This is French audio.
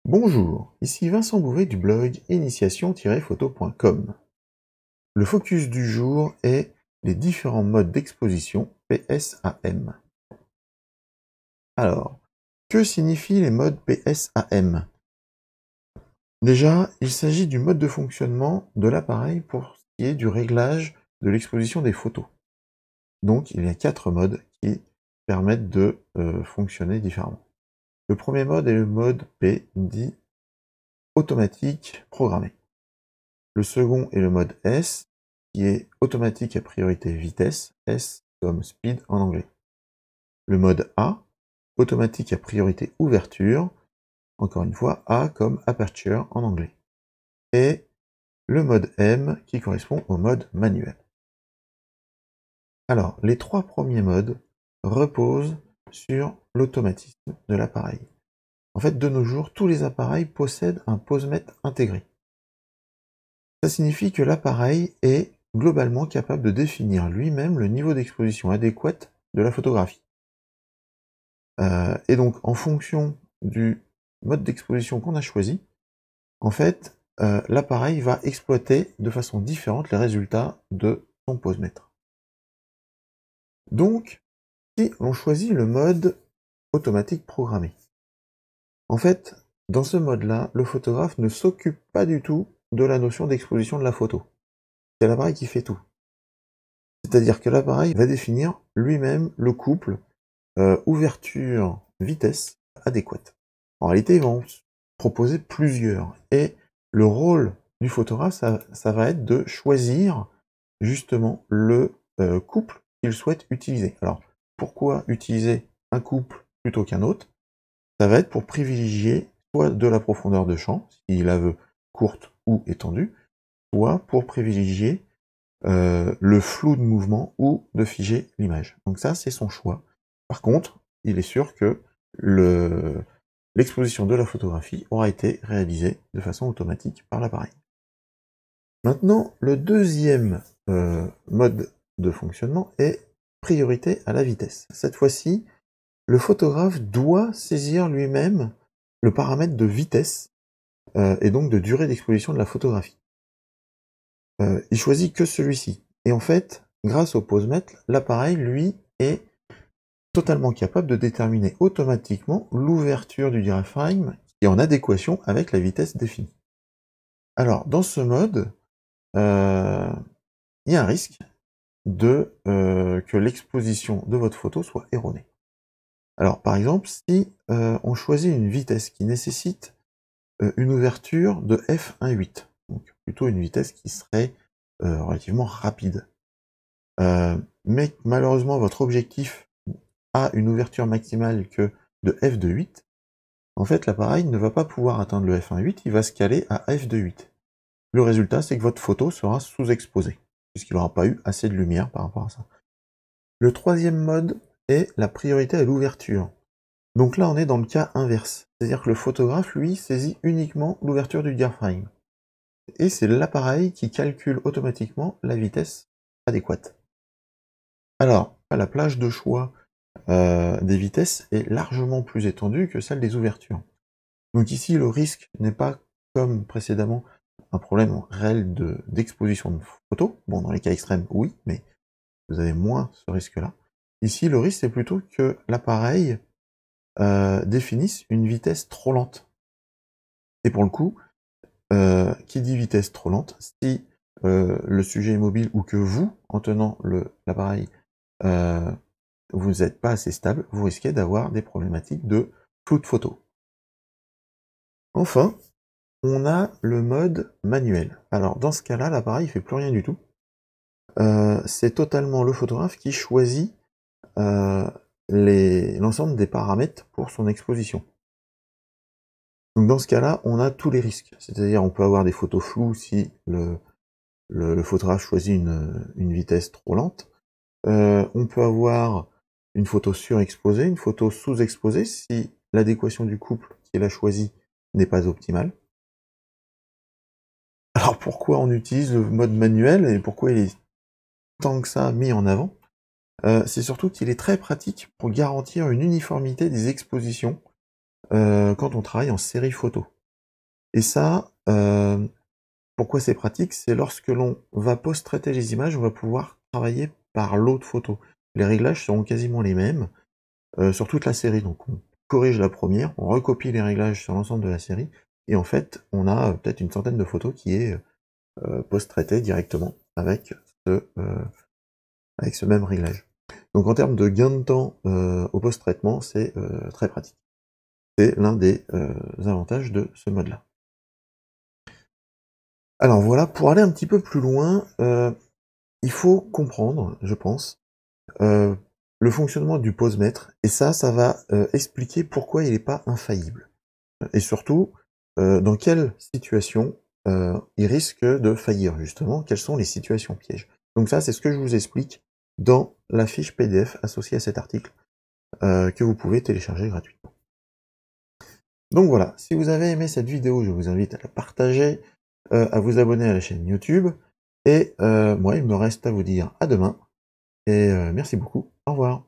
Bonjour, ici Vincent Bouvet du blog initiation-photo.com. Le focus du jour est les différents modes d'exposition PSAM. Alors, que signifient les modes PSAM? Déjà, il s'agit du mode de fonctionnement de l'appareil pour ce qui est du réglage de l'exposition des photos. Donc, il y a 4 modes qui permettent de fonctionner différemment. Le premier mode est le mode P, dit automatique programmé. Le second est le mode S, qui est automatique à priorité vitesse, S comme speed en anglais. Le mode A, automatique à priorité ouverture, encore une fois, A comme aperture en anglais. Et le mode M, qui correspond au mode manuel. Alors, les 3 premiers modes reposent sur l'automatisme de l'appareil. En fait, de nos jours, tous les appareils possèdent un posemètre intégré. Ça signifie que l'appareil est globalement capable de définir lui-même le niveau d'exposition adéquat de la photographie. Et donc, en fonction du mode d'exposition qu'on a choisi, en fait, l'appareil va exploiter de façon différente les résultats de son posemètre. Donc, si l'on choisit le mode automatique programmé, en fait, dans ce mode-là, le photographe ne s'occupe pas du tout de la notion d'exposition de la photo. C'est l'appareil qui fait tout. C'est-à-dire que l'appareil va définir lui-même le couple ouverture-vitesse adéquate. En réalité, ils vont proposer plusieurs. Et le rôle du photographe, ça va être de choisir justement le couple qu'il souhaite utiliser. Alors, pourquoi utiliser un couple plutôt qu'un autre? Ça va être pour privilégier soit de la profondeur de champ, s'il la veut courte ou étendue, soit pour privilégier le flou de mouvement ou de figer l'image. Donc ça, c'est son choix. Par contre, il est sûr que l'exposition de la photographie aura été réalisée de façon automatique par l'appareil. Maintenant, le deuxième mode de fonctionnement est priorité à la vitesse. Cette fois-ci, le photographe doit saisir lui-même le paramètre de vitesse et donc de durée d'exposition de la photographie. Il choisit que celui-ci. Et en fait, grâce au posemètre, l'appareil, lui, est totalement capable de déterminer automatiquement l'ouverture du diaphragme qui est en adéquation avec la vitesse définie. Alors, dans ce mode, il y a un risque que l'exposition de votre photo soit erronée. Alors, par exemple, si on choisit une vitesse qui nécessite une ouverture de f1.8, donc plutôt une vitesse qui serait relativement rapide. Mais malheureusement, votre objectif a une ouverture maximale que de f2.8. En fait, l'appareil ne va pas pouvoir atteindre le f1.8, il va se caler à f2.8. Le résultat, c'est que votre photo sera sous-exposée, puisqu'il n'aura pas eu assez de lumière par rapport à ça. Le troisième mode est la priorité à l'ouverture. Donc là, on est dans le cas inverse. C'est-à-dire que le photographe, lui, saisit uniquement l'ouverture du diaphragme. Et c'est l'appareil qui calcule automatiquement la vitesse adéquate. Alors, la plage de choix des vitesses est largement plus étendue que celle des ouvertures. Donc ici, le risque n'est pas, comme précédemment, un problème réel d'exposition de photos. Bon, dans les cas extrêmes, oui, mais vous avez moins ce risque-là. Ici, le risque, c'est plutôt que l'appareil définisse une vitesse trop lente. Et pour le coup, qui dit vitesse trop lente, si le sujet est mobile ou que vous, en tenant l'appareil, vous n'êtes pas assez stable, vous risquez d'avoir des problématiques de flou de photo. Enfin, on a le mode manuel. Alors dans ce cas-là, l'appareil ne fait plus rien du tout. C'est totalement le photographe qui choisit l'ensemble des paramètres pour son exposition. Donc dans ce cas-là, on a tous les risques. C'est-à-dire on peut avoir des photos floues si le photographe choisit une vitesse trop lente. On peut avoir une photo surexposée, une photo sous-exposée si l'adéquation du couple qu'il a choisi n'est pas optimale. Alors pourquoi on utilise le mode manuel et pourquoi il est tant que ça mis en avant? C'est surtout qu'il est très pratique pour garantir une uniformité des expositions quand on travaille en série photo. Et ça, pourquoi c'est pratique? C'est lorsque l'on va post-traiter les images, on va pouvoir travailler par lot de photos. Les réglages seront quasiment les mêmes sur toute la série. Donc on corrige la première, on recopie les réglages sur l'ensemble de la série, et en fait, on a peut-être une centaine de photos qui est post-traitée directement avec ce même réglage. Donc en termes de gain de temps au post-traitement, c'est très pratique. C'est l'un des avantages de ce mode-là. Alors voilà, pour aller un petit peu plus loin, il faut comprendre, je pense, le fonctionnement du pose-mètre, et ça va expliquer pourquoi il n'est pas infaillible. Et surtout, dans quelle situation il risque de faillir, justement, quelles sont les situations pièges. Donc ça, c'est ce que je vous explique dans la fiche PDF associée à cet article, que vous pouvez télécharger gratuitement. Donc voilà, si vous avez aimé cette vidéo, je vous invite à la partager, à vous abonner à la chaîne YouTube, et moi, il me reste à vous dire à demain, et merci beaucoup, au revoir.